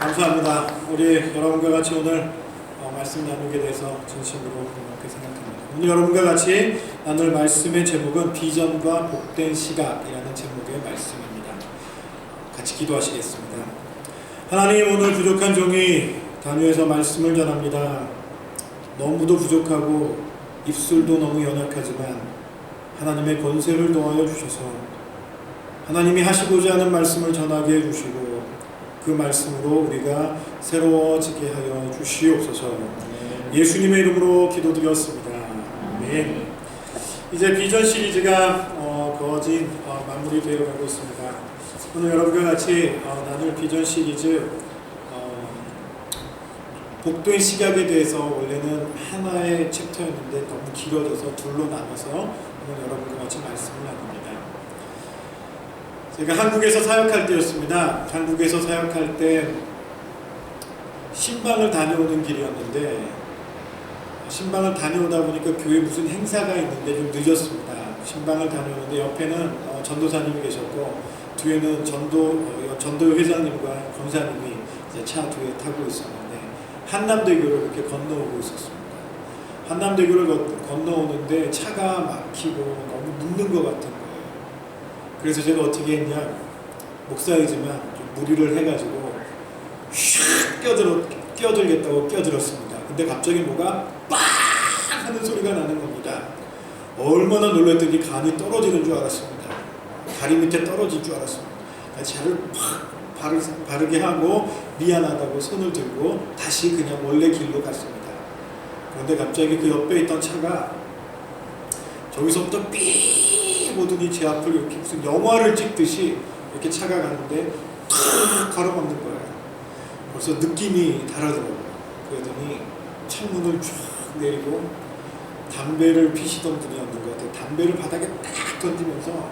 감사합니다. 우리 여러분과 같이 오늘 말씀 나누게 돼서 진심으로 고맙게 생각합니다. 오늘 여러분과 같이 나눌 말씀의 제목은 비전과 복된 시각이라는 제목의 말씀입니다. 같이 기도하시겠습니다. 하나님, 오늘 부족한 종이 단위에서 말씀을 전합니다. 너무도 부족하고 입술도 너무 연약하지만 하나님의 권세를 도하여 주셔서 하나님이 하시고자 하는 말씀을 전하게 해주시고 그 말씀으로 우리가 새로워지게 하여 주시옵소서. 예수님의 이름으로 기도드렸습니다. 아멘. 이제 비전 시리즈가 거진 마무리되어 가고 있습니다. 오늘 여러분과 같이 나눌 비전 시리즈 복된 시각에 대해서 원래는 하나의 챕터였는데 너무 길어져서 둘로 나눠서 오늘 여러분과 같이 말씀을 나눕니다. 제가 한국에서 사역할 때였습니다. 한국에서 사역할 때 신방을 다녀오는 길이었는데 신방을 다녀오다 보니까 교회에 무슨 행사가 있는데 좀 늦었습니다. 신방을 다녀오는데 옆에는 전도사님이 계셨고 뒤에는 전도 회장님과 권사님이 이제 차 뒤에 타고 있었는데 한남대교를 이렇게 건너오고 있었습니다. 한남대교를 건너오는데 차가 막히고 너무 늦는 것 같은 거예요. 그래서 제가 어떻게 했냐, 목사이지만 좀 무리를 해가지고 슉 끼어들겠다고 끼어들었습니다. 근데 갑자기 뭐가 빵 하는 소리가 나는 겁니다. 얼마나 놀랐더니 간이 떨어지는 줄 알았습니다. 다리 밑에 떨어질 줄 알았습니다. 차를 팍 바르게 하고 미안하다고 손을 들고 다시 그냥 원래 길로 갔습니다. 그런데 갑자기 그 옆에 있던 차가 저기서부터 삐 오더니 제 앞을 이렇게 무슨 영화를 찍듯이 이렇게 차가 가는데 탁 가로막는 거예요. 벌써 느낌이 다르더라고요. 그러더니 창문을 쫙 내리고 담배를 피시던 분이었는 것 같아요. 담배를 바닥에 딱 던지면서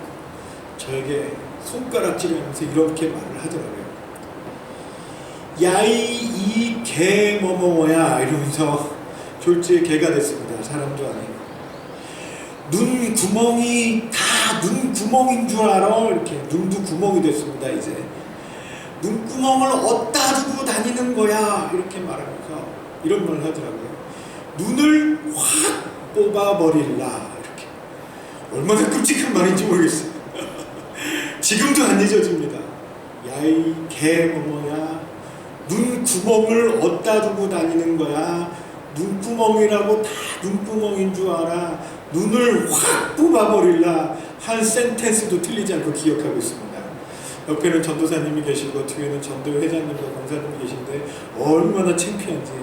저에게 손가락질하면서 이렇게 말을 하더라고요. 야이 이 개 뭐뭐야 이러면서 졸지에 개가 됐습니다. 사람도 아니고. 눈 구멍이 다 눈 구멍인 줄 알아. 이렇게 눈도 구멍이 됐습니다. 이제 눈구멍을 어디다 두고 다니는 거야 이렇게 말하면서 이런 말을 하더라고요. 눈을 확 뽑아버릴라. 이렇게. 얼마나 끔찍한 말인지 모르겠어요. 지금도 안 잊어집니다. 야이 개 뭐뭐야, 눈 구멍을 어디다 두고 다니는 거야. 눈구멍이라고 다 눈구멍인 줄 알아. 눈을 확 뽑아버릴라 한 센텐스도 틀리지 않고 기억하고 있습니다. 옆에는 전도사님이 계시고 뒤에는 전도 회장님과 권사님이 계신데 얼마나 창피한지.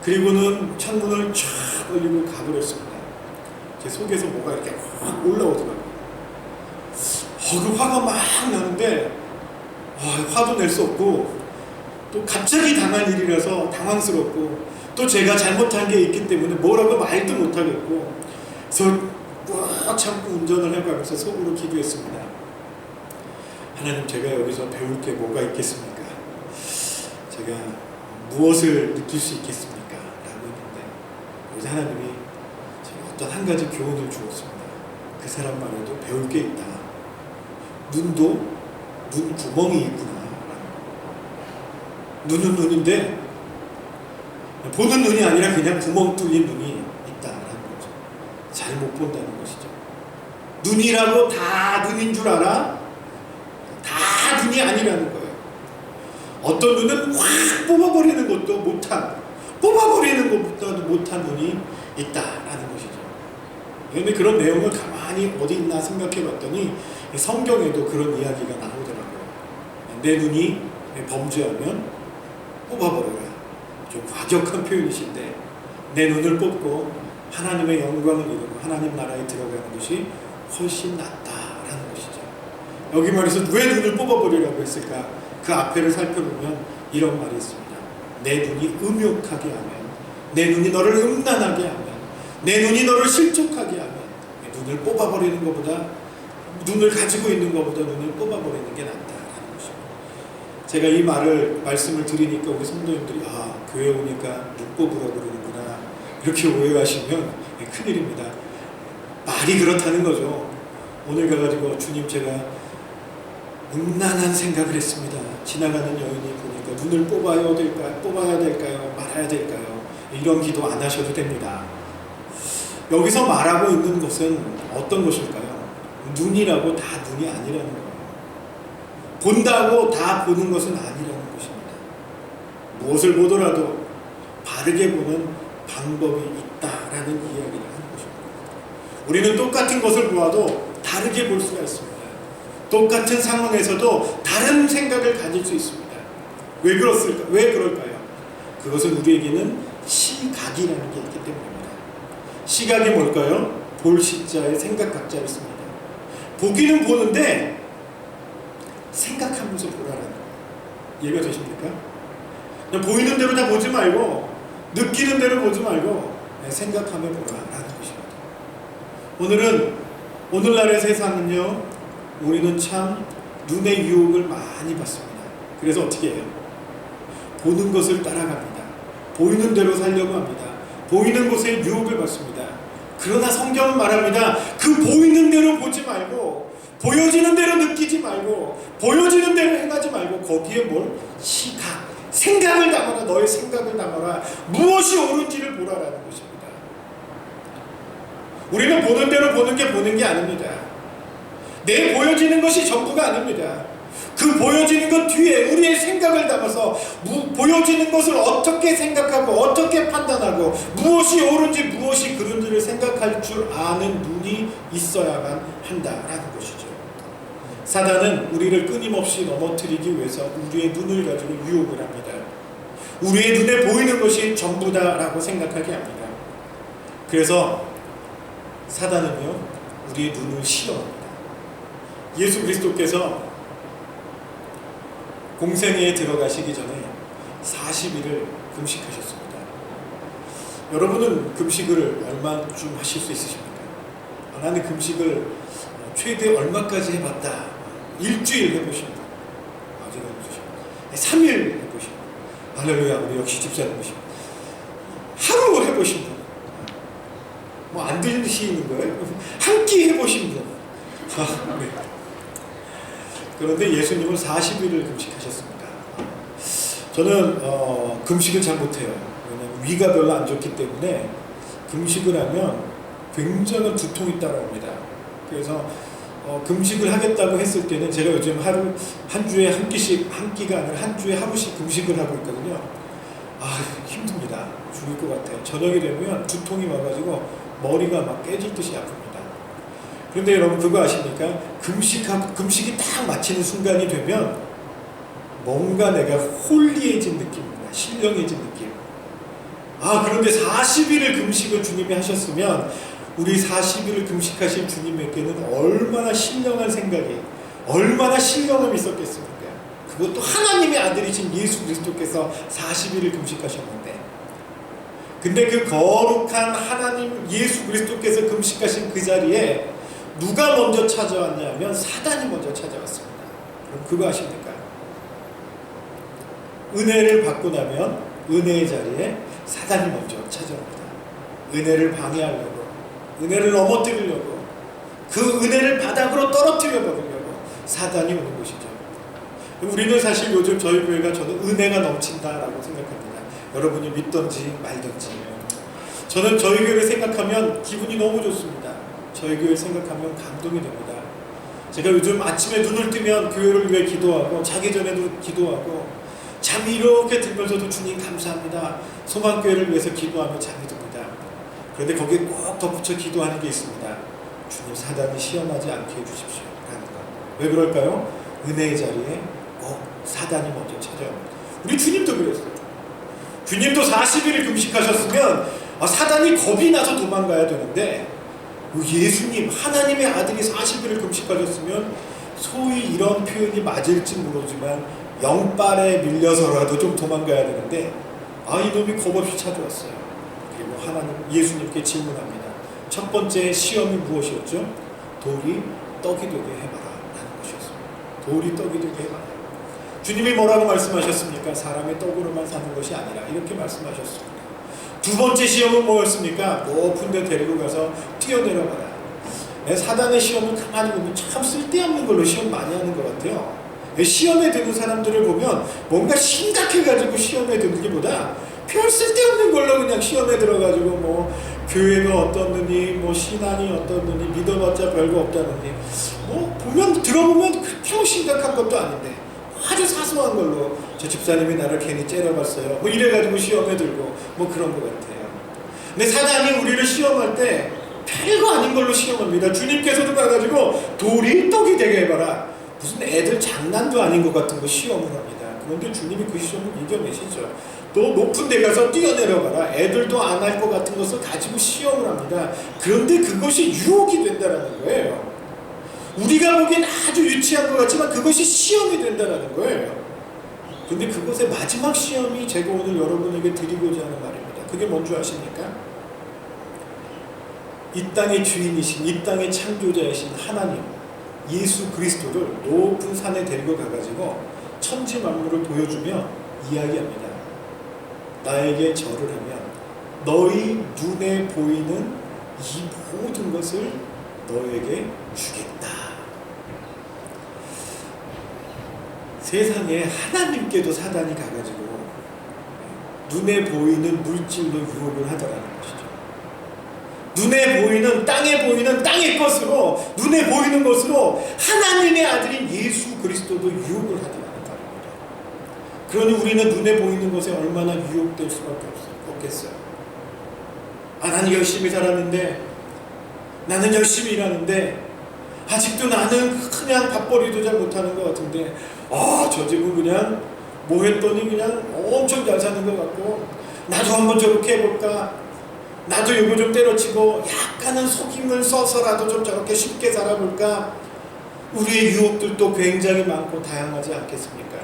그리고는 창문을 쫙 올리고 가버렸습니다. 제 속에서 뭐가 이렇게 확 올라오더라고요. 그 화가 막 나는데 화도 낼 수 없고 또 갑자기 당한 일이라서 당황스럽고 또 제가 잘못한 게 있기 때문에 뭐라고 말도 못하겠고 그래서 꽉 참고 운전을 해가면서 속으로 기도했습니다. 하나님, 제가 여기서 배울 게 뭐가 있겠습니까? 제가 무엇을 느낄 수 있겠습니까? 라고 했는데 그래서 하나님이 제가 어떤 한 가지 교훈을 주었습니다. 그 사람 말에도 배울 게 있다. 눈도 눈 구멍이 있구나. 눈은 눈인데 보는 눈이 아니라 그냥 구멍 뚫린 눈이 있다라는 거죠. 잘 못 본다는 것이죠. 눈이라고 다 눈인 줄 알아? 다 눈이 아니라는 거예요. 어떤 눈은 확 뽑아버리는 것도 못한, 뽑아버리는 것보다도 못한 눈이 있다라는 것이죠. 그런데 그런 내용을 가만히 어디 있나 생각해 봤더니 성경에도 그런 이야기가 나오더라고요. 내 눈이 범죄하면 뽑아버려라. 좀 과격한 표현이신데 내 눈을 뽑고 하나님의 영광을 이루고 하나님 나라에 들어가는 것이 훨씬 낫다라는 것이죠. 여기 말해서 왜 눈을 뽑아버리라고 했을까? 그 앞에를 살펴보면 이런 말이 있습니다. 내 눈이 음욕하게 하면, 내 눈이 너를 음란하게 하면, 내 눈이 너를 실족하게 하면 눈을 뽑아버리는 것보다, 눈을 가지고 있는 것보다 눈을 뽑아버리는 게 낫다라는 것이죠. 제가 이 말씀을 드리니까 우리 성도님들이 교회 오니까 눈 뽑으라고 그러는구나 이렇게 오해하시면 큰일입니다. 말이 그렇다는 거죠. 오늘 가가지고 주님, 제가 음란한 생각을 했습니다. 지나가는 여인이 보니까 눈을 뽑아야 될까요? 말아야 될까요? 이런 기도 안 하셔도 됩니다. 여기서 말하고 있는 것은 어떤 것일까요? 눈이라고 다 눈이 아니라는 거예요. 본다고 다 보는 것은 아니라는 것입니다. 무엇을 보더라도 바르게 보는 방법이 있다라는 이야기를 하는 것입니다. 우리는 똑같은 것을 보아도 다르게 볼 수가 있습니다. 똑같은 상황에서도 다른 생각을 가질 수 있습니다. 왜 그럴까요? 그것은 우리에게는 시각이라는 게 있기 때문입니다. 시각이 뭘까요? 볼 시자에 생각 각자를 씁니다. 보기는 보는데 생각하면서 보라라는 거예요. 이해가 되십니까? 그냥 보이는 대로 다 보지 말고 느끼는 대로 보지 말고 생각하며 보라라는 것입니다. 오늘날의 세상은요, 우리는 참 눈의 유혹을 많이 받습니다. 그래서 어떻게 해요? 보는 것을 따라갑니다. 보이는 대로 살려고 합니다. 보이는 것에 유혹을 받습니다. 그러나 성경은 말합니다. 그 보이는 대로 보지 말고, 보여지는 대로 느끼지 말고, 보여지는 대로 행하지 말고, 거기에 뭘? 시각, 생각을 담아라. 너의 생각을 담아라. 무엇이 옳은지를 보라라는 것입니다. 우리는 보는 대로 보는 게 아닙니다. 내 보여지는 것이 전부가 아닙니다. 그 보여지는 것 뒤에 우리의 생각을 담아서 보여지는 것을 어떻게 생각하고 어떻게 판단하고 무엇이 옳은지 무엇이 그른지를 생각할 줄 아는 눈이 있어야만 한다라는 것이죠. 사단은 우리를 끊임없이 넘어뜨리기 위해서 우리의 눈을 가지고 유혹을 합니다. 우리의 눈에 보이는 것이 전부다라고 생각하게 합니다. 그래서 사단은요, 우리의 눈을 시험합니다. 예수 그리스도께서 공생애에 들어가시기 전에 40일을 금식하셨습니다. 여러분은 금식을 얼마쯤 하실 수 있으십니까? 나는 금식을 최대 얼마까지 해봤다. 일주일 해보신 분. 제가 해보신 분. 3일 해보신 분. 할렐루야, 우리 역시 집사님이신 분. 하루 해보신 분. 뭐 안 들리시는 거예요? 한 끼 해보신 분. 네. 그런데 예수님은 40일을 금식하셨습니다. 저는 금식을 잘 못해요. 왜냐하면 위가 별로 안 좋기 때문에 금식을 하면 굉장한 두통이 따라옵니다. 그래서 금식을 하겠다고 했을 때는 제가 요즘 한 주에 한 끼가 아니라 한 주에 하루씩 금식을 하고 있거든요. 힘듭니다. 죽을 것 같아요. 저녁이 되면 두통이 와가지고 머리가 막 깨질 듯이 아픕니다. 그런데 여러분 그거 아십니까? 금식이 딱 마치는 순간이 되면 뭔가 내가 홀리해진 느낌입니다. 신령해진 느낌. 그런데 40일을 금식을 주님이 하셨으면 우리 40일을 금식하신 주님에게는 얼마나 신령한 생각이, 얼마나 신령함이 있었겠습니까? 그것도 하나님의 아들이신 예수 그리스도께서 40일을 금식하셨는데, 근데 그 거룩한 하나님 예수 그리스도께서 금식하신 그 자리에 누가 먼저 찾아왔냐면 사단이 먼저 찾아왔습니다. 그럼 그거 아십니까? 은혜를 받고 나면 은혜의 자리에 사단이 먼저 찾아옵니다. 은혜를 방해하려고, 은혜를 넘어뜨리려고, 그 은혜를 바닥으로 떨어뜨려 버리려고 사단이 오는 것이죠. 우리는 사실 요즘 저희 교회가 저는 은혜가 넘친다라고 생각합니다. 여러분이 믿던지 말던지. 저는 저희 교회를 생각하면 기분이 너무 좋습니다. 저희 교회를 생각하면 감동이 됩니다. 제가 요즘 아침에 눈을 뜨면 교회를 위해 기도하고 자기 전에도 기도하고 잠이 이렇게 들면서도 주님 감사합니다. 소망교회를 위해서 기도하며 잠이 듭니다. 그런데 거기에 꼭 덧붙여 기도하는 게 있습니다. 주님 사단이 시험하지 않게 해주십시오 라는 거. 왜 그럴까요? 은혜의 자리에 꼭 사단이 먼저 찾아옵니다. 우리 주님도 그랬어요. 주님도 40일을 금식하셨으면 사단이 겁이 나서 도망가야 되는데 예수님 하나님의 아들이 40일을 금식하셨으면 소위 이런 표현이 맞을지 모르지만 영빨에 밀려서라도 좀 도망가야 되는데 이놈이 겁없이 찾아왔어요. 그리고 하나님 예수님께 질문합니다. 첫 번째 시험이 무엇이었죠? 돌이 떡이 되게 해봐라 라는 것이었습니다. 돌이 떡이 되게 해봐라. 주님이 뭐라고 말씀하셨습니까? 사람의 떡으로만 사는 것이 아니라 이렇게 말씀하셨습니다. 두 번째 시험은 뭐였습니까? 높은 데 데리고 가서 뛰어내려봐라. 사단의 시험은 가만히 보면 참 쓸데없는 걸로 시험 많이 하는 것 같아요. 시험에 드는 사람들을 보면 뭔가 심각해가지고 시험에 들기보다 별 쓸데없는 걸로 그냥 시험에 들어가지고 뭐 교회가 어떻느니 뭐 신앙이 어떻느니 믿어봤자 별거 없다느니 뭐 보면 들어보면 그렇게 심각한 것도 아닌데 아주 사소한 걸로 저 집사님이 나를 괜히 째려봤어요 뭐 이래가지고 시험에 들고 뭐 그런 것 같아요. 근데 사단이 우리를 시험할 때 별거 아닌 걸로 시험합니다. 주님께서도 가가지고 돌이 떡이 되게 해봐라. 무슨 애들 장난도 아닌 것 같은 거 시험을 합니다. 그런데 주님이 그 시험을 이겨내시죠. 또 높은 데 가서 뛰어내려봐라. 애들도 안 할 것 같은 것을 가지고 시험을 합니다. 그런데 그것이 유혹이 된다는 거예요. 우리가 보기엔 아주 유치한 것 같지만 그것이 시험이 된다는 거예요. 근데 그것의 마지막 시험이 제가 오늘 여러분에게 드리고자 하는 말입니다. 그게 뭔지 아십니까? 이 땅의 주인이신, 이 땅의 창조자이신 하나님 예수 그리스도를 높은 산에 데리고 가가지고 천지 만물을 보여주며 이야기합니다. 나에게 절을 하면 너희 눈에 보이는 이 모든 것을 너에게 주겠다. 세상에 하나님께도 사단이 가가지고 눈에 보이는 물질로 유혹을 하더라는 것이죠. 눈에 보이는 땅의 것으로 눈에 보이는 것으로 하나님의 아들인 예수 그리스도도 유혹을 하더라는 말입니다. 그러니 우리는 눈에 보이는 것에 얼마나 유혹될 수밖에 없겠어요. 나는 열심히 살았는데 나는 열심히 일하는데 아직도 나는 그냥 밥벌이도 잘 못하는 것 같은데 저 집은 그냥 뭐 했더니 그냥 엄청 잘 사는 것 같고 나도 한번 저렇게 해볼까 나도 이거 좀 때려치고 약간은 속임을 써서라도 좀 저렇게 쉽게 살아볼까. 우리의 유혹들도 굉장히 많고 다양하지 않겠습니까?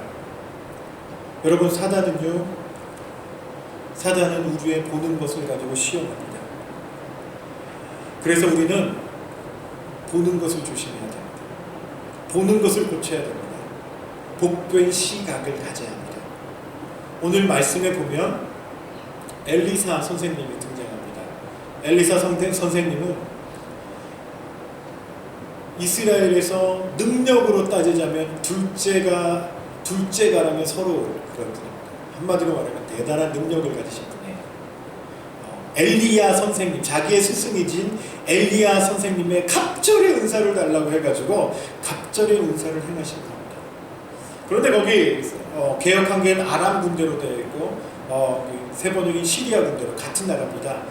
여러분 사단은 우리의 보는 것을 가지고 시험합니다. 그래서 우리는 보는 것을 조심해야 됩니다. 보는 것을 고쳐야 됩니다. 복된 시각을 가져야 합니다. 오늘 말씀에 보면 엘리사 선생님이 등장합니다. 엘리사 선생님은 이스라엘에서 능력으로 따지자면 둘째가라면 서로 그렇거든요. 한마디로 말하면 대단한 능력을 가지신 분이에요. 엘리야 선생님, 자기의 스승이진 엘리야 선생님의 갑절의 은사를 달라고 해가지고 갑절의 은사를 행하신 겁니다. 그런데 거기 개역한계는 아람 군대로 되어 있고 세 번역인 시리아 군대로 같은 나라입니다.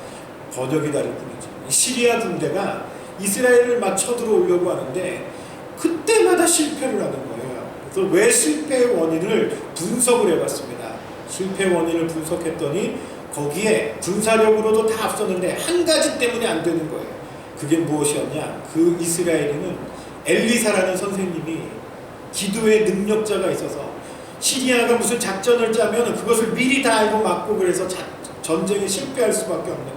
번역이 다를 뿐이지. 시리아 군대가 이스라엘을 막 쳐들어오려고 하는데 그때마다 실패를 하는 거예요. 그래서 왜 실패의 원인을 분석을 해봤습니다. 실패 원인을 분석했더니 거기에 군사력으로도 다 앞섰는데 한 가지 때문에 안 되는 거예요. 그게 무엇이었냐? 그 이스라엘에는 엘리사라는 선생님이 기도의 능력자가 있어서 시리아가 무슨 작전을 짜면 그것을 미리 다 알고 막고 그래서 전쟁에 실패할 수밖에 없는 거예요.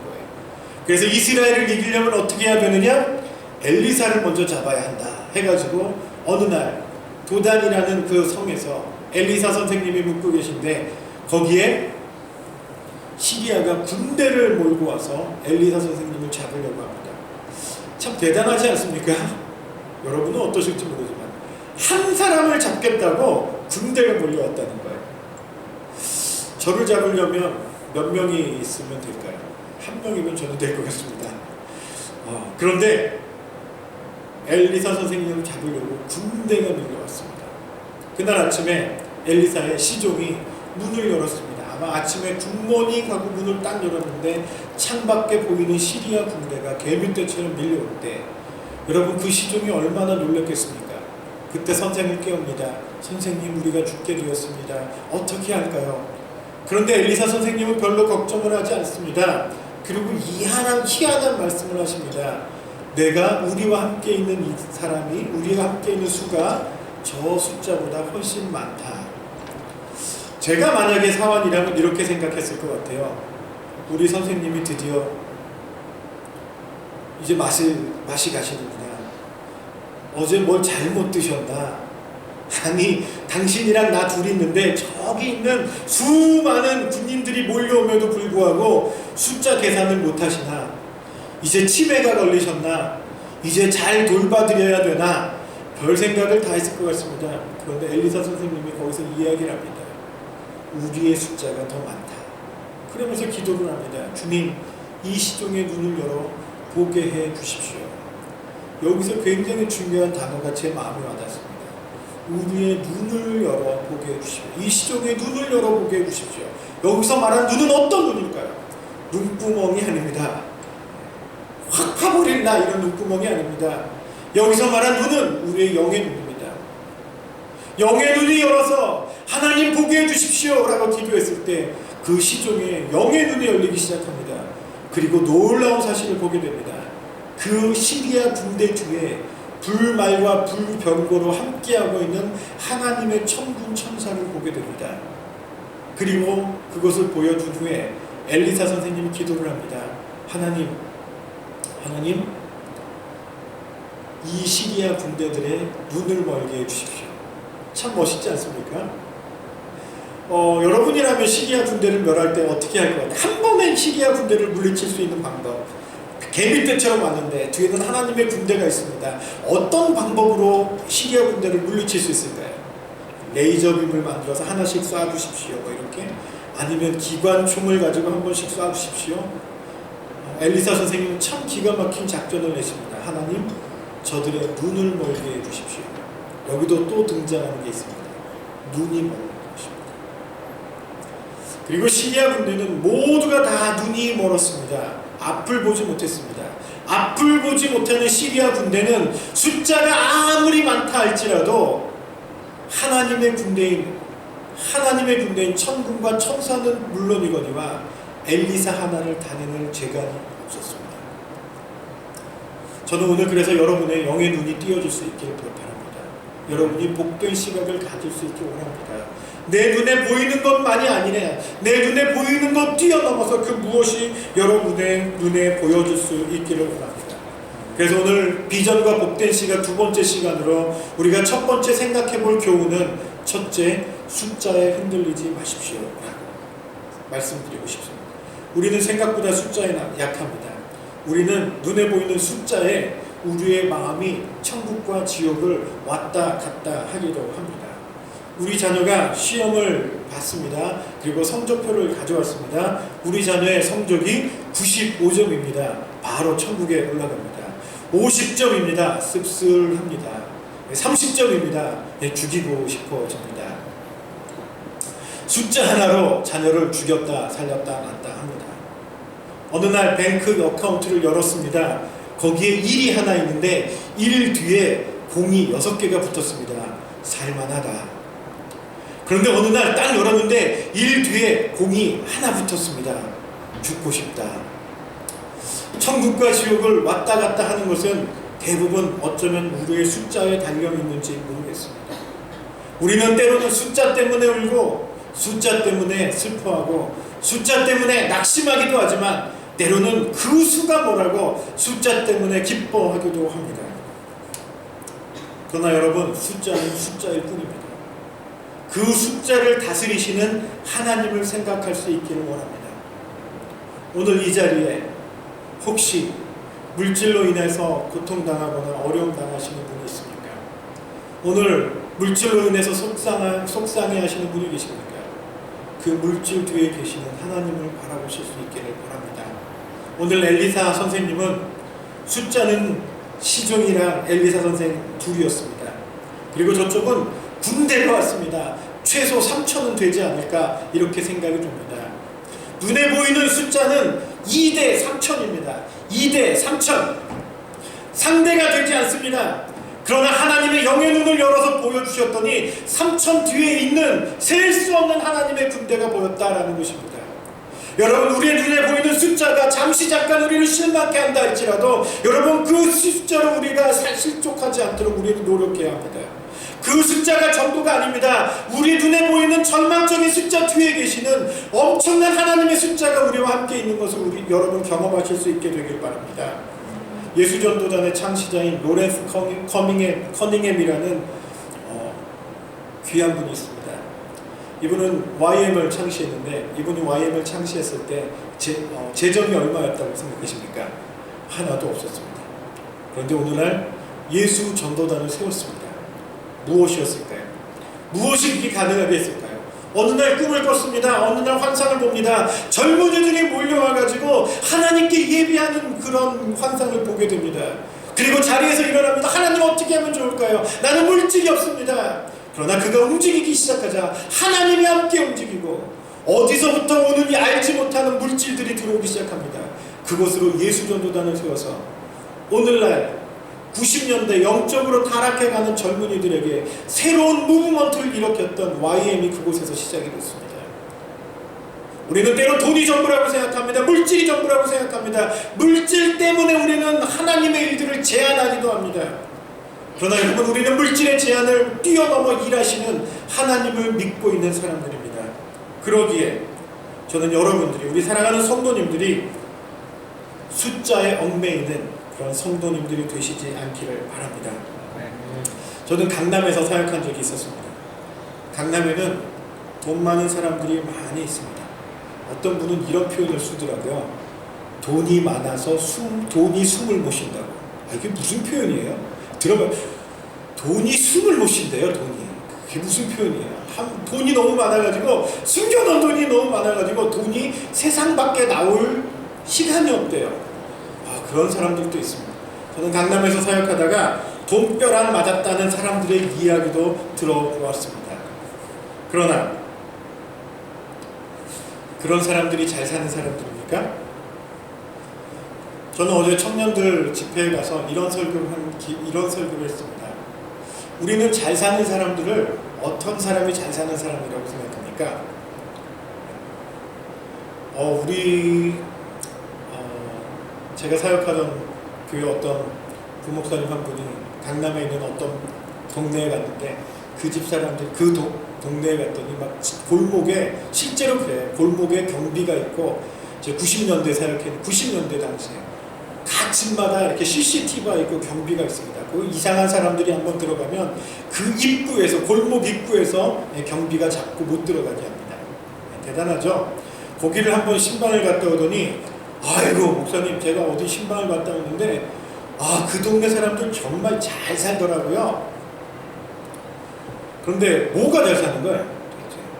그래서 이스라엘을 이기려면 어떻게 해야 되느냐? 엘리사를 먼저 잡아야 한다 해가지고 어느 날 도단이라는 그 성에서 엘리사 선생님이 묵고 계신데 거기에 시리아가 군대를 몰고 와서 엘리사 선생님을 잡으려고 합니다. 참 대단하지 않습니까? 여러분은 어떠실지 모르지만 한 사람을 잡겠다고 군대가 몰려왔다는 거예요. 저를 잡으려면 몇 명이 있으면 될까요? 한 명이면 저는 될 것 같습니다. 그런데 엘리사 선생님을 잡으려고 군대가 밀려왔습니다. 그날 아침에 엘리사의 시종이 문을 열었습니다. 아마 아침에 굿모닝 하고 문을 딱 열었는데 창밖에 보이는 시리아 군대가 개미떼처럼 밀려올 때 여러분 그 시종이 얼마나 놀랐겠습니까? 그때 선생을 깨웁니다. 선생님 우리가 죽게 되었습니다. 어떻게 할까요? 그런데 엘리사 선생님은 별로 걱정을 하지 않습니다. 그리고 희한한 말씀을 하십니다. 내가 우리와 함께 있는 이 사람이 우리와 함께 있는 수가 저 숫자보다 훨씬 많다. 제가 만약에 사환이라면 이렇게 생각했을 것 같아요. 우리 선생님이 드디어 이제 맛이 가시는구나. 어제 뭘 잘못 드셨나? 아니 당신이랑 나 둘이 있는데 저기 있는 수많은 군인들이 몰려옴에도 불구하고 숫자 계산을 못하시나? 이제 치매가 걸리셨나? 이제 잘 돌봐드려야 되나? 별 생각을 다 했을 것 같습니다. 그런데 엘리사 선생님이 거기서 이야기를 합니다. 우리의 숫자가 더 많다. 그러면서 기도를 합니다. 주님, 이 시종의 눈을 열어 보게 해 주십시오. 여기서 굉장히 중요한 단어가 제 마음에 와닿습니다. 우리의 눈을 열어 보게 해 주십시오. 이 시종의 눈을 열어 보게 해 주십시오. 여기서 말하는 눈은 어떤 눈일까요? 눈구멍이 아닙니다. 확 파버릴 나 이런 눈구멍이 아닙니다. 여기서 말한 눈은 우리의 영의 눈입니다. 영의 눈이 열어서 하나님 보게 해주십시오 라고 기도했을 때 그 시종에 영의 눈이 열리기 시작합니다. 그리고 놀라운 사실을 보게 됩니다. 그 시리아 군대 뒤에 불말과 불병거로 함께하고 있는 하나님의 천군 천사를 보게 됩니다. 그리고 그것을 보여준 후에 엘리사 선생님이 기도를 합니다. 하나님, 이 시리아 군대들의 눈을 멀게 해주십시오. 참 멋있지 않습니까? 여러분이라면 시리아 군대를 멸할 때 어떻게 할 것 같아요? 한 번에 시리아 군대를 물리칠 수 있는 방법. 개미떼처럼 왔는데 뒤에는 하나님의 군대가 있습니다. 어떤 방법으로 시리아 군대를 물리칠 수 있을까요? 레이저빔을 만들어서 하나씩 쏴주십시오. 뭐 이렇게. 아니면 기관총을 가지고 한 번씩 쏴주십시오. 엘리사 선생님은 참 기가 막힌 작전을 내십니다. 하나님, 저들의 눈을 멀게 해주십시오. 여기도 또 등장하는 게 있습니다. 눈이 멀게 해주십시오. 그리고 시리아 군대는 모두가 다 눈이 멀었습니다. 앞을 보지 못했습니다. 앞을 보지 못하는 시리아 군대는 숫자가 아무리 많다 할지라도 하나님의 군대인 천군과 천사는 물론이거니와 엘리사 하나를 단행할 재간이 없었습니다. 저는 오늘 그래서 여러분의 영의 눈이 띄어질 수 있기를 바랍니다. 여러분이 복된 시각을 가질 수 있기를 원합니다. 내 눈에 보이는 것만이 아니네. 내 눈에 보이는 것 뛰어넘어서 그 무엇이 여러분의 눈에 보여줄 수 있기를 원합니다. 그래서 오늘 비전과 복된 시각 두 번째 시간으로 우리가 첫 번째 생각해 볼 교훈은 첫째, 숫자에 흔들리지 마십시오 라고 말씀드리고 싶습니다. 우리는 생각보다 숫자에 약합니다. 우리는 눈에 보이는 숫자에 우리의 마음이 천국과 지옥을 왔다 갔다 하기도 합니다. 우리 자녀가 시험을 봤습니다. 그리고 성적표를 가져왔습니다. 우리 자녀의 성적이 95점입니다. 바로 천국에 올라갑니다. 50점입니다. 씁쓸합니다. 30점입니다. 죽이고 싶어집니다. 숫자 하나로 자녀를 죽였다 살렸다 놨다 합니다. 어느 날 뱅크 어카운트를 열었습니다. 거기에 1이 하나 있는데 1 뒤에 0이 6개가 붙었습니다. 살만하다. 그런데 어느 날 딱 열었는데 1 뒤에 0이 하나 붙었습니다. 죽고 싶다. 천국과 지옥을 왔다 갔다 하는 것은 대부분 어쩌면 우리의 숫자에 달려 있는지 모르겠습니다. 우리는 때로는 숫자 때문에 울고 숫자 때문에 슬퍼하고 숫자 때문에 낙심하기도 하지만 때로는 그 수가 뭐라고 숫자 때문에 기뻐하기도 합니다. 그러나 여러분, 숫자는 숫자일 뿐입니다. 그 숫자를 다스리시는 하나님을 생각할 수 있기를 원합니다. 오늘 이 자리에 혹시 물질로 인해서 고통당하거나 어려움 당하시는 분이 있습니까? 오늘 물질로 인해서 속상해 하시는 분이 계십니까? 그 물질 뒤에 계시는 하나님을 바라보실 수 있기를 바랍니다. 오늘 엘리사 선생님은 숫자는 시종이랑 엘리사 선생 둘이었습니다. 그리고 저쪽은 군대가 왔습니다. 최소 3천은 되지 않을까 이렇게 생각이 듭니다. 눈에 보이는 숫자는 2대 3천입니다. 2대 3천. 상대가 되지 않습니다. 그러나 하나님의 영의 눈을 열어서 보여주셨더니 3천 뒤에 있는 셀 수 없는 하나님의 군대가 보였다라는 것입니다. 여러분, 우리의 눈에 보이는 숫자가 잠시 잠깐 우리를 실망케 한다 할지라도 여러분, 그 숫자로 우리가 실족하지 않도록 우리는 노력해야 합니다. 그 숫자가 전부가 아닙니다. 우리 눈에 보이는 절망적인 숫자 뒤에 계시는 엄청난 하나님의 숫자가 우리와 함께 있는 것을 여러분 경험하실 수 있게 되길 바랍니다. 예수전도단의 창시자인 로렌스 커닝햄이라는 귀한 분이 있습니다. 이분은 YM을 창시했는데 이분이 YM을 창시했을 때 재정이 얼마였다고 생각하십니까? 하나도 없었습니다. 그런데 오늘날 예수 전도단을 세웠습니다. 무엇이었을까요? 무엇이 그렇게 가능하게 했을까요? 어느 날 꿈을 꿨습니다. 어느 날 환상을 봅니다. 젊은이들이 몰려와가지고 하나님께 예비하는 그런 환상을 보게 됩니다. 그리고 자리에서 일어납니다. 하나님 어떻게 하면 좋을까요? 나는 물질이 없습니다. 그러나 그가 움직이기 시작하자 하나님이 함께 움직이고 어디서부터 오는지 알지 못하는 물질들이 들어오기 시작합니다. 그곳으로 예수전도단을 세워서 오늘날 90년대 영적으로 타락해가는 젊은이들에게 새로운 무브먼트를 일으켰던 YM이 그곳에서 시작이 됐습니다. 우리는 때로 돈이 전부라고 생각합니다. 물질이 전부라고 생각합니다. 물질 때문에 우리는 하나님의 일들을 제한하기도 합니다. 그러나 여러분, 우리는 물질의 제한을 뛰어넘어 일하시는 하나님을 믿고 있는 사람들입니다. 그러기에 저는 여러분들이, 우리 사랑하는 성도님들이 숫자에 얽매이는 그런 성도님들이 되시지 않기를 바랍니다. 저는 강남에서 사역한 적이 있었습니다. 강남에는 돈 많은 사람들이 많이 있습니다. 어떤 분은 이런 표현을 쓰더라고요. 돈이 많아서 돈이 숨을 못 쉰다고. 이게 무슨 표현이에요? 들어봐요. 돈이 숨을 못 쉰대요. 그게 무슨 표현이에요? 돈이 너무 많아가지고, 숨겨놓은 돈이 너무 많아가지고 돈이 세상 밖에 나올 시간이 없대요. 그런 사람들도 있습니다. 저는 강남에서 사역하다가 돈벼락 맞았다는 사람들의 이야기도 들어보았습니다. 그러나 그런 사람들이 잘 사는 사람들입니까? 저는 어제 청년들 집회에 가서 이런 설교를 했습니다. 우리는 잘 사는 사람들을 어떤 사람이 잘 사는 사람이라고 생각합니까? 제가 사역하던 교회 어떤 부목사님 한 분이 강남에 있는 어떤 동네에 갔는데 그 집 사람들 그 동네에 갔더니 막 골목에, 실제로 그래, 골목에 경비가 있고, 제 90년대 사역했는데 90년대 당시에 각 집마다 이렇게 CCTV가 있고 경비가 있습니다. 그 이상한 사람들이 한번 들어가면 그 입구에서, 골목 입구에서 경비가 잡고 못 들어가게 합니다. 대단하죠? 거기를 한번 신방을 갔다 오더니, 아이고 목사님, 제가 어디 신방을 갔다 오는데 그 동네 사람들 정말 잘 살더라고요. 그런데 뭐가 잘 사는 거예요?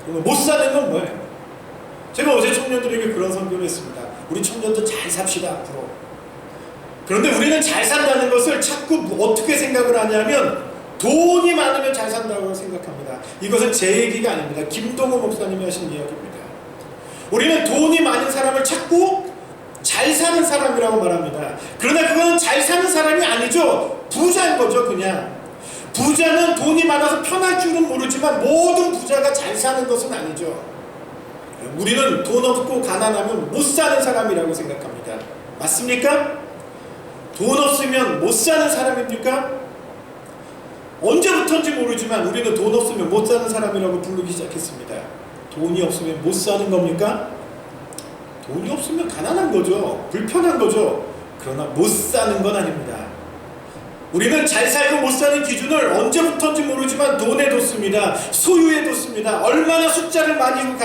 못 사는 건 뭐예요? 제가 어제 청년들에게 그런 선교를 했습니다. 우리 청년들 잘 삽시다 앞으로. 그런데 우리는 잘 산다는 것을 자꾸 어떻게 생각을 하냐면 돈이 많으면 잘 산다고 생각합니다. 이것은 제 얘기가 아닙니다. 김동호 목사님이 하신 이야기입니다. 우리는 돈이 많은 사람을 찾고 잘 사는 사람이라고 말합니다. 그러나 그건 잘 사는 사람이 아니죠. 부자인 거죠. 그냥 부자는 돈이 많아서 편할 줄은 모르지만 모든 부자가 잘 사는 것은 아니죠. 우리는 돈 없고 가난하면 못 사는 사람이라고 생각합니다. 맞습니까? 돈 없으면 못 사는 사람입니까? 언제부터인지 모르지만 우리는 돈 없으면 못 사는 사람이라고 부르기 시작했습니다. 돈이 없으면 못 사는 겁니까? 돈이 없으면 가난한 거죠. 불편한 거죠. 그러나 못 사는 건 아닙니다. 우리는 잘 살고 못 사는 기준을 언제부터인지 모르지만 돈에 뒀습니다. 소유에 뒀습니다. 얼마나 숫자를 많이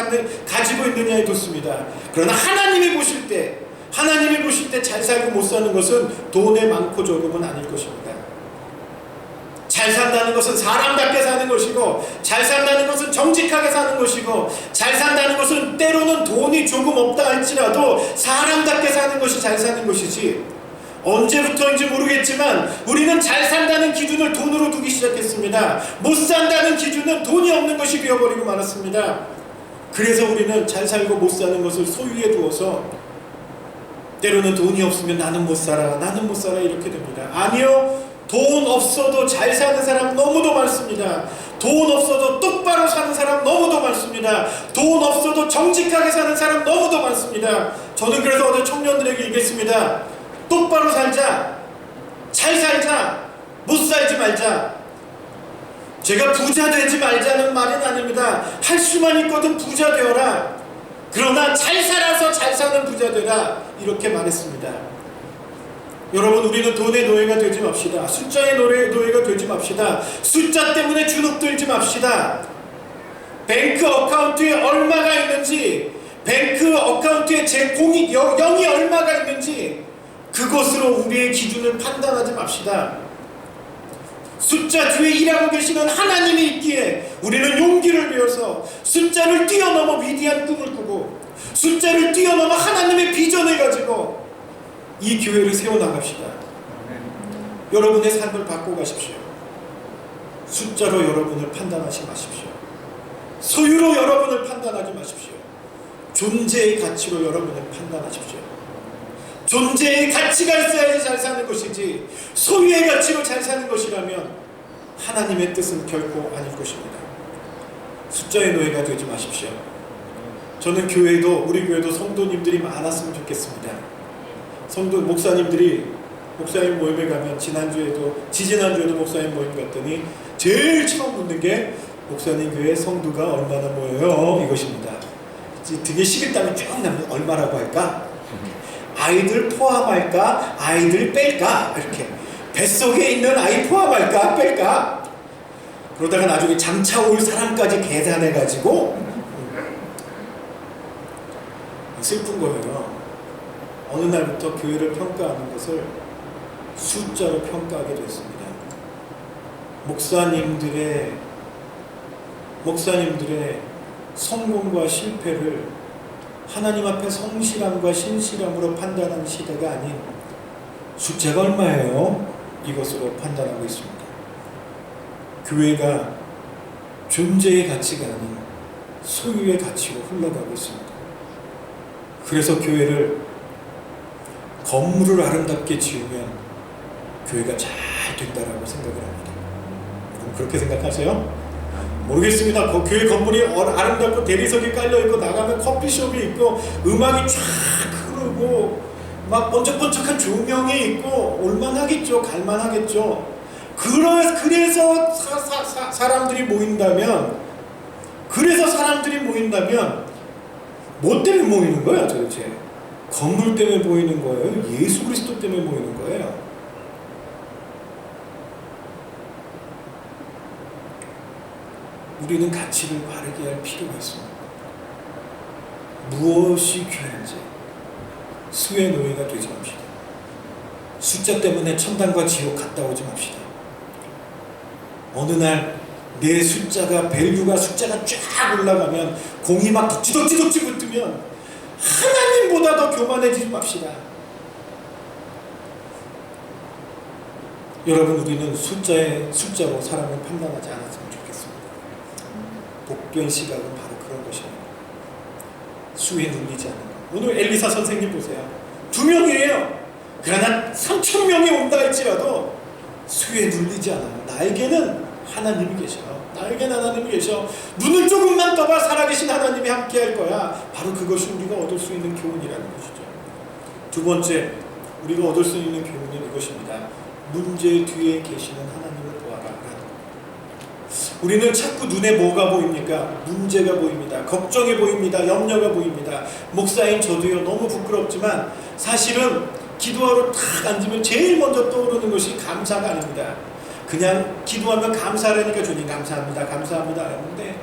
가지고 있느냐에 뒀습니다. 그러나 하나님이 보실 때 잘 살고 못 사는 것은 돈의 많고 적음은 아닐 것입니다. 잘 산다는 것은 사람답게 사는 것이고, 잘 산다는 것은 정직하게 사는 것이고, 잘 산다는 것은 때로는 돈이 조금 없다 할지라도 사람답게 사는 것이 잘 사는 것이지, 언제부터인지 모르겠지만 우리는 잘 산다는 기준을 돈으로 두기 시작했습니다. 못 산다는 기준은 돈이 없는 것이 되어버리고 말았습니다. 그래서 우리는 잘 살고 못 사는 것을 소유에 두어서 때로는 돈이 없으면 나는 못 살아 이렇게 됩니다. 아니요, 돈 없어도 잘 사는 사람 너무도 많습니다. 돈 없어도 똑바로 사는 사람 너무도 많습니다. 돈 없어도 정직하게 사는 사람 너무도 많습니다. 저는 그래서 어제 청년들에게 얘기했습니다. 똑바로 살자, 잘 살자, 못 살지 말자. 제가 부자 되지 말자는 말은 아닙니다. 할 수만 있거든 부자 되어라. 그러나 잘 살아서 잘 사는 부자 되라, 이렇게 말했습니다. 여러분, 우리는 돈의 노예가 되지 맙시다. 숫자의 노예가 되지 맙시다. 숫자 때문에 주눅들지 맙시다. 뱅크 어카운트에 얼마가 있는지, 뱅크 어카운트에 제 공이 0이 얼마가 있는지 그것으로 우리의 기준을 판단하지 맙시다. 숫자 뒤에 일하고 계시는 하나님이 있기에 우리는 용기를 내어서 숫자를 뛰어넘어 위대한 꿈을 꾸고 숫자를 뛰어넘어 하나님의 비전을 가지고 이 교회를 세워나갑시다. 여러분의 삶을 바꿔가십시오. 숫자로 여러분을 판단하지 마십시오. 소유로 여러분을 판단하지 마십시오. 존재의 가치로 여러분을 판단하십시오. 존재의 가치가 있어야지 잘 사는 것이지 소유의 가치로 잘 사는 것이라면 하나님의 뜻은 결코 아닐 것입니다. 숫자의 노예가 되지 마십시오. 저는 교회도 우리 교회도 성도님들이 많았으면 좋겠습니다. 성도 목사님들이 목사님 모임에 가면 지지난주에도 목사님 모임 갔더니 제일 처음 묻는 게 목사님 교회 성도가 얼마나 모여요? 이것입니다. 되게 식은땀이 쭉 나면 얼마라고 할까? 아이들 포함할까? 아이들 뺄까? 이렇게 뱃속에 있는 아이 포함할까? 뺄까? 그러다가 나중에 장차 올 사람까지 계산해가지고 슬픈 거예요. 어느 날부터 교회를 평가하는 것을 숫자로 평가하게 됐습니다. 목사님들의 성공과 실패를 하나님 앞에 성실함과 신실함으로 판단하는 시대가 아닌 숫자가 얼마예요? 이것으로 판단하고 있습니다. 교회가 존재의 가치가 아닌 소유의 가치로 흘러가고 있습니다. 그래서 교회를 건물을 아름답게 지으면 교회가 잘 된다라고 생각을 합니다. 여러분 그렇게 생각하세요? 모르겠습니다. 그 교회 건물이 아름답고 대리석이 깔려있고 나가면 커피숍이 있고 음악이 쫙 흐르고 막 번쩍번쩍한 조명이 있고 올만하겠죠. 갈만하겠죠. 그래서 사람들이 모인다면 뭐 때문에 모이는 거야 도대체? 건물 때문에 모이는 거예요? 예수 그리스도 때문에 모이는 거예요? 우리는 가치를 바르게 할 필요가 있습니다. 무엇이 귀한지 수의 노예가 되지 맙시다. 숫자 때문에 천당과 지옥 갔다 오지 맙시다. 어느 날 내 숫자가 숫자가 쫙 올라가면 공이 막 덕지덕지 붙으면 하나님보다 더 교만해지지 맙시다. 여러분 우리는 숫자로 사람을 판단하지 않았으면 좋겠습니다. 복된 시각은 바로 그런 것입니다. 수에 눌리지 않는 것. 오늘 엘리사 선생님 보세요. 2명이에요. 그러나 3,000명이 온다 할지라도 수에 눌리지 않아요. 나에게는 하나님이 계셔. 눈을 조금만 떠봐 살아계신 하나님이 함께 할 거야. 바로 그것이 우리가 얻을 수 있는 교훈이라는 것이죠. 두 번째 우리가 얻을 수 있는 교훈은 이것입니다. 문제 뒤에 계시는 하나님을 보아라. 우리는 자꾸 눈에 뭐가 보입니까? 문제가 보입니다. 걱정이 보입니다. 염려가 보입니다. 목사님 저도요 너무 부끄럽지만 사실은 기도하러 탁 앉으면 제일 먼저 떠오르는 것이 감사가 아닙니다. 그냥 기도하면 감사하니까 주님 감사합니다 했는데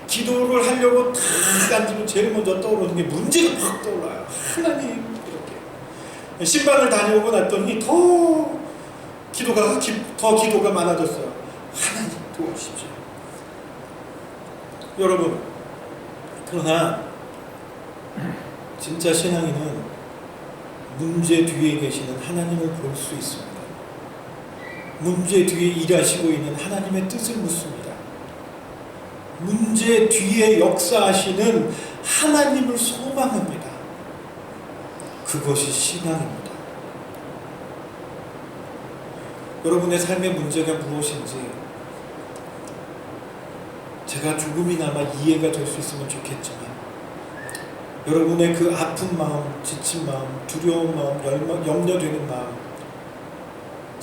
기도를 하려고 탁 앉으면 제일 먼저 떠오르는 게 문제가 팍 떠올라요. 하나님 이렇게 신방을 다녀오고 났더니 더 기도가 많아졌어요. 하나님 도와주십시오. 여러분 그러나 진짜 신앙인은 문제 뒤에 계시는 하나님을 볼 수 있습니다. 문제 뒤에 일하시고 있는 하나님의 뜻을 묻습니다. 문제 뒤에 역사하시는 하나님을 소망합니다. 그것이 신앙입니다. 여러분의 삶의 문제가 무엇인지 제가 조금이나마 이해가 될 수 있으면 좋겠지만 여러분의 그 아픈 마음, 지친 마음, 두려운 마음, 염려되는 마음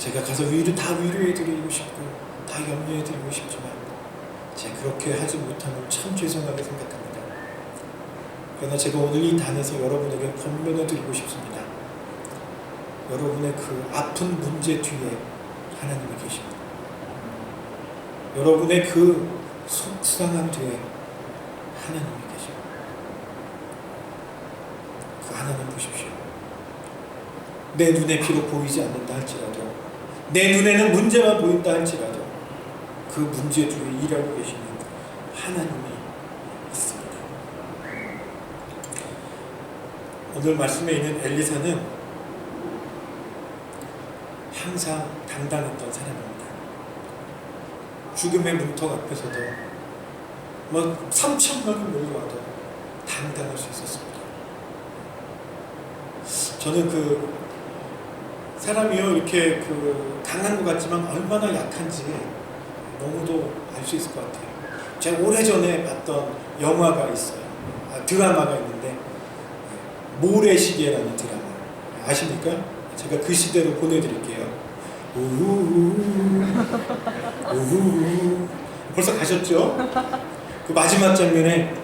제가 가서 다 위로해드리고 싶고 다 염려해드리고 싶지만 제가 그렇게 하지 못함을 참 죄송하게 생각합니다. 그러나 제가 오늘 이 단에서 여러분에게 권면해드리고 싶습니다. 여러분의 그 아픈 문제 뒤에 하나님이 계십니다. 여러분의 그 속상함 뒤에 하나님이 계십니다. 그 하나님 보십시오. 내 눈에 비록 보이지 않는다 할지라도 내 눈에는 문제만 보인다 할지라도 그 문제 뒤에 일하고 계시는 하나님이 있습니다. 오늘 말씀에 있는 엘리사는 항상 당당했던 사람입니다. 죽음의 문턱 앞에서도 3천명이 몰려와도 당당할 수 있었습니다. 저는 사람이요 이렇게 강한 것 같지만 얼마나 약한지 너무도 알 수 있을 것 같아요. 제가 오래전에 봤던 영화가 있어요. 드라마가 있는데 모래시계라는 드라마 아십니까? 제가 그 시대로 보내드릴게요. 우후후 우후후 벌써 가셨죠? 그 마지막 장면에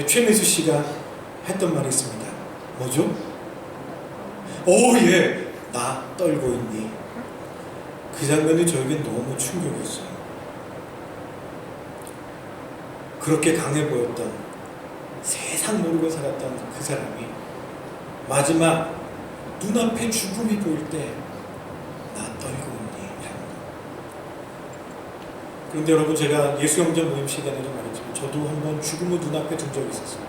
최민수 씨가 했던 말이 있습니다. 뭐죠? 예, 나 떨고 있니? 그 장면이 저에게 너무 충격이었어요. 그렇게 강해 보였던, 세상 모르고 살았던 그 사람이 마지막 눈앞에 죽음이 보일 때 나 떨고 있니? 이라는 거. 그런데 여러분, 제가 예수영전 모임 시간에도 말했지만 저도 한번 죽음을 눈앞에 둔 적이 있었어요.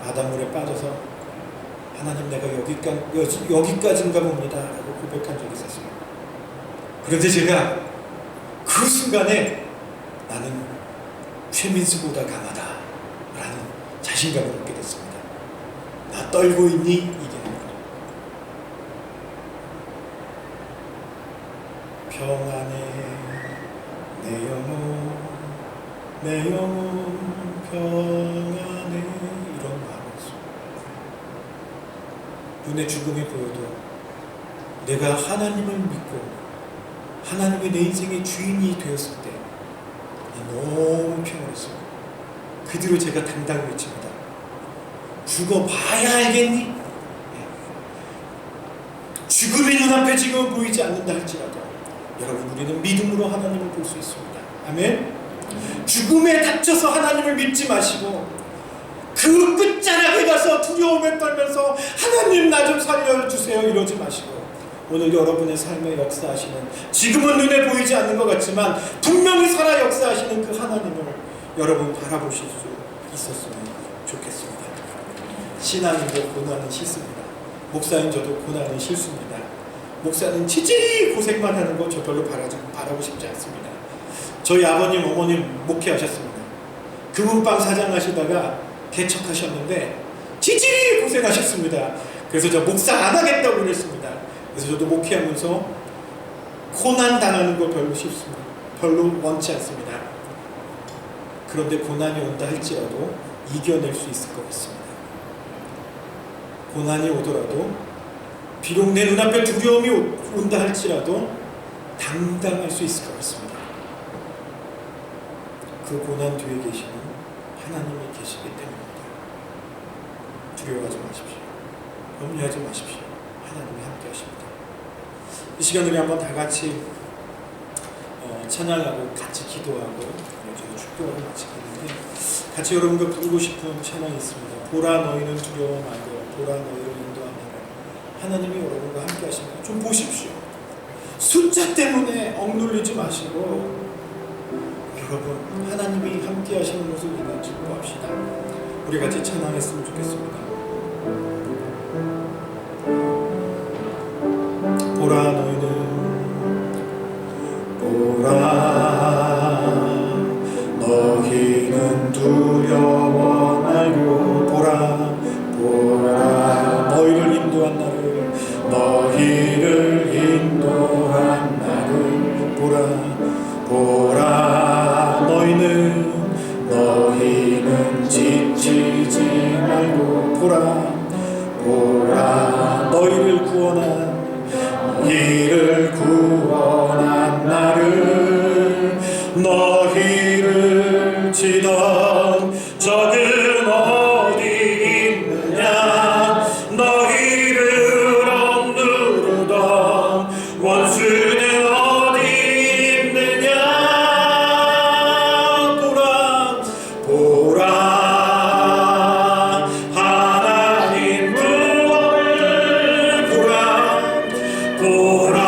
바닷물에 빠져서 하나님, 내가 여기까지인가 봅니다 라고 고백한 적이 있었어요. 그런데 제가 그 순간에 나는 최민수보다 강하다 라는 자신감을 얻게 됐습니다. 나 떨고 있니? 이게 평안해 내 영혼 평안해, 이런 마음이었어요. 눈에 죽음이 보여도 내가 하나님을 믿고 하나님이 내 인생의 주인이 되었을 때 너무 평안했어요. 그 뒤로 제가 당당히 외칩니다. 죽어봐야 알겠니? 죽음이 눈앞에 지금 보이지 않는다 할지라도 여러분, 우리는 믿음으로 하나님을 볼 수 있습니다. 아멘. 죽음에 닥쳐서 하나님을 믿지 마시고 그 끝자락에 가서 두려움에 떨면서 하나님 나 좀 살려주세요 이러지 마시고, 오늘 여러분의 삶에 역사하시는, 지금은 눈에 보이지 않는 것 같지만 분명히 살아 역사하시는 그 하나님을 여러분 바라보실 수 있었으면 좋겠습니다. 신앙인도 고난은 싫습니다. 목사인 저도 고난은 싫습니다. 목사는 지질이 고생만 하는 거 저 별로 바라고 싶지 않습니다. 저희 아버님, 어머님 목회하셨습니다. 금은방 사장 하시다가 개척하셨는데 지질이 고생하셨습니다. 그래서 저 목사 안 하겠다고 그랬습니다. 그래서 저도 목회하면서 고난 당하는 거 별로 싫습니다. 별로 원치 않습니다. 그런데 고난이 온다 할지라도 이겨낼 수 있을 것 같습니다. 고난이 오더라도, 비록 내 눈앞에 두려움이 온다 할지라도 당당할 수 있을 것 같습니다. 그 고난 뒤에 계시는 하나님이 계시기 때문입니다. 두려워하지 마십시오. 염려하지 마십시오. 하나님이 함께 하십니다. 이 시간 우리 한번 다 같이 찬양하고 같이 기도하고 저희 축도를 마치겠는데, 같이 여러분과 부르고 싶은 찬양이 있습니다. 보라 너희는 두려워 말고 보라 너희를 인도하노라. 하나님이 여러분과 함께 하십니다. 좀 보십시오. 숫자 때문에 억눌리지 마시고 여러분, 하나님이 함께 하시는 모습을 인해 기뻐합시다. 우리 같이 찬양했으면 좋겠습니다. 보라 너희는 두려워 말고 보라 너희를 인도한 나를 보라 너희는 지치지 말고 보라 너희를 구원한 나를 너희를 치던 적은 어디 있느냐 너희를 억누르던 원수는 어디 있느냐 보라 하나님 구원을 보라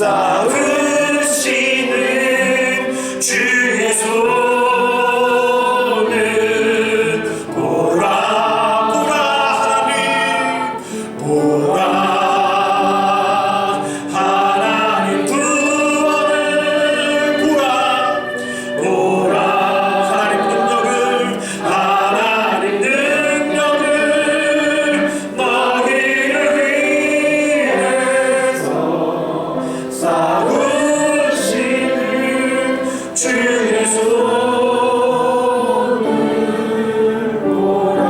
싸우시는 주의 손을 보라 보라 하나님 보라 하나님 구원을 보라 보라 하나님 능력을 하나님 능력을 너희를 위해서 싸우시는 주의 손을 보라.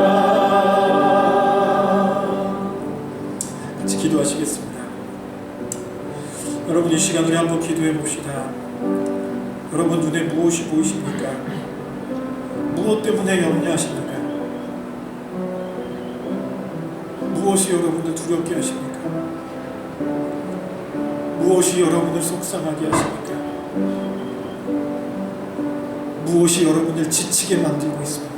같이 기도하시겠습니다. 여러분 이 시간 우리 한번 기도해 봅시다. 여러분 눈에 무엇이 보이십니까? 무엇 때문에 염려하십니까? 무엇이 여러분을 두렵게 하십니까? 무엇이 여러분을 속상하게 하십니까? 무엇이 여러분을 지치게 만들고 있습니까?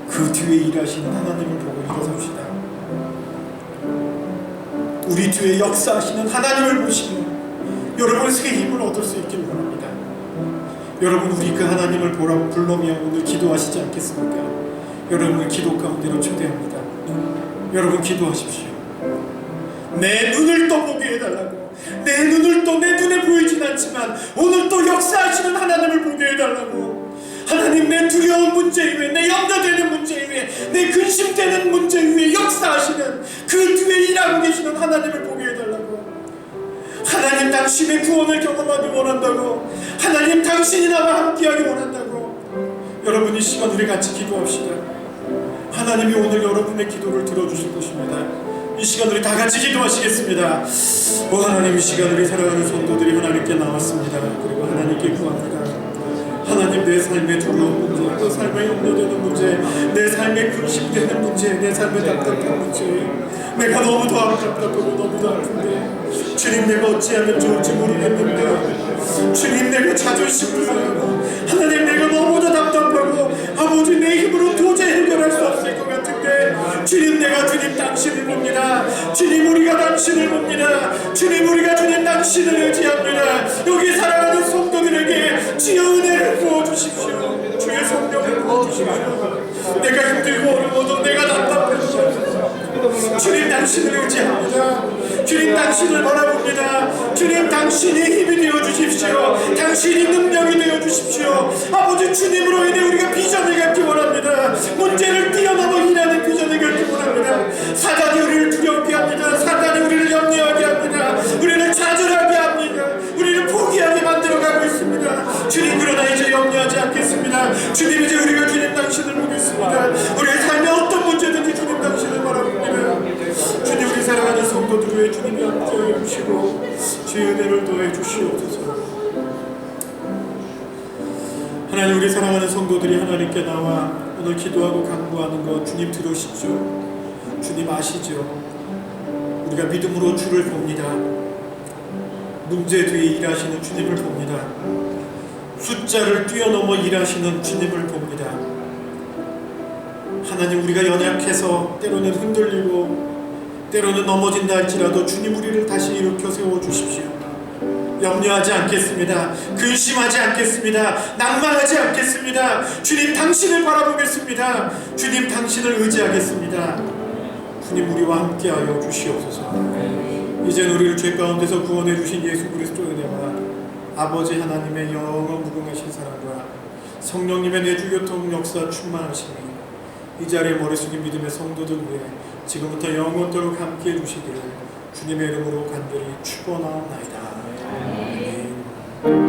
그 뒤에 일하시는 하나님을 보고 일어섭시다. 우리 뒤에 역사하시는 하나님을 보시며 여러분 새 힘을 얻을 수 있길 원합니다. 여러분 우리 그 하나님을 불러며 오늘 기도하시지 않겠습니까? 여러분을 기도 가운데로 초대합니다. 여러분 기도하십시오. 내 눈을 또 보게 해달라고. 내 눈을 또 내 눈에 보이진 않지만 오늘 또 역사하시는 하나님을 보게 해달라고. 하나님 내 두려운 문제 위에 내 염려되는 문제 위에 내 근심되는 문제 위에 역사하시는 그 뒤에 일하고 계시는 하나님을 보게 해달라고. 하나님 당신의 구원을 경험하기 원한다고. 하나님 당신이 나와 함께하기 원한다고. 여러분 이 시간 우리 같이 기도합시다. 하나님이 오늘 여러분의 기도를 들어주실 것입니다. 이 시간 우리 다 같이 기도하시겠습니다. 오 하나님 이 시간 우리 사랑하는 성도들이 하나님께 나왔습니다. 그리고 하나님께 구합니다. 하나님 내 삶의 두려운 문제, 내 삶의 염려되는 문제, 내 삶의 근심되는 문제, 내 삶의 답답한 문제, 내가 너무도 답답하고 너무도 아픈데 주님 내가 어찌하면 좋을지 모르겠는데 주님 내가 자존심도 상하고 하나님 내가 너무도 답답하고 아버지 내 힘으로 도저히 해결할 수 없을 것 같은데 주님 내가 주님 당신을 봅니다. 주님 우리가 당신을 봅니다. 주님 우리가 주님 당신을 의지합니다. 여기 사랑하는 성도들에게 주의 은혜를 부어주십시오. 주의 성령을 부어주십시오. 내가 힘들고 어려워도 내가 답답해도 주님 당신을 의지합니다. 주님 당신을 바라봅니다. 주님 당신이 힘이 되어주십시오. 당신이 능력이 되어주십시오. 아버지 주님으로 인해 우리가 비전을 갖기 원합니다. 문제를 뛰어넘어 일하는 비전을 갖기 원합니다. 사단이 우리를 두렵게 합니다. 사단이 우리를 염려하게 합니다. 우리를 좌절하게 합니다. 우리를 포기하게 만들어가고 있습니다. 주님 그러나 이제 염려하지 않겠습니다. 주님 이제 우리가 주님 당신을 보겠습니다. 우리의 삶에 어떤 문제든지 주님 당신을 바라봅니다. 주님 우리 사랑하는 성도들 위해 주님이 함께해 주시고 주의 은혜를 더해 주시옵소서. 하나님 우리 사랑하는 성도들이 하나님께 나와 오늘 기도하고 간구하는 것 주님 들으시죠. 주님 아시죠. 우리가 믿음으로 주를 봅니다. 문제 뒤에 일하시는 주님을 봅니다. 숫자를 뛰어넘어 일하시는 주님을 봅니다. 하나님 우리가 연약해서 때로는 흔들리고 때로는 넘어진다 할지라도 주님 우리를 다시 일으켜 세워주십시오. 염려하지 않겠습니다. 근심하지 않겠습니다. 낭만하지 않겠습니다. 주님 당신을 바라보겠습니다. 주님 당신을 의지하겠습니다. 주님 우리와 함께하여 주시옵소서. 이젠 우리를 죄 가운데서 구원해 주신 예수 그리스도의 은혜와 아버지 하나님의 영원 무궁하신 사랑과 성령님의 내주교통 역사 충만하심이 이 자리에 머리 숙인 믿음의 성도들 위해 지금부터 영원토록 함께해 주시기를 주님의 이름으로 간절히 축원하옵나이다. 아멘.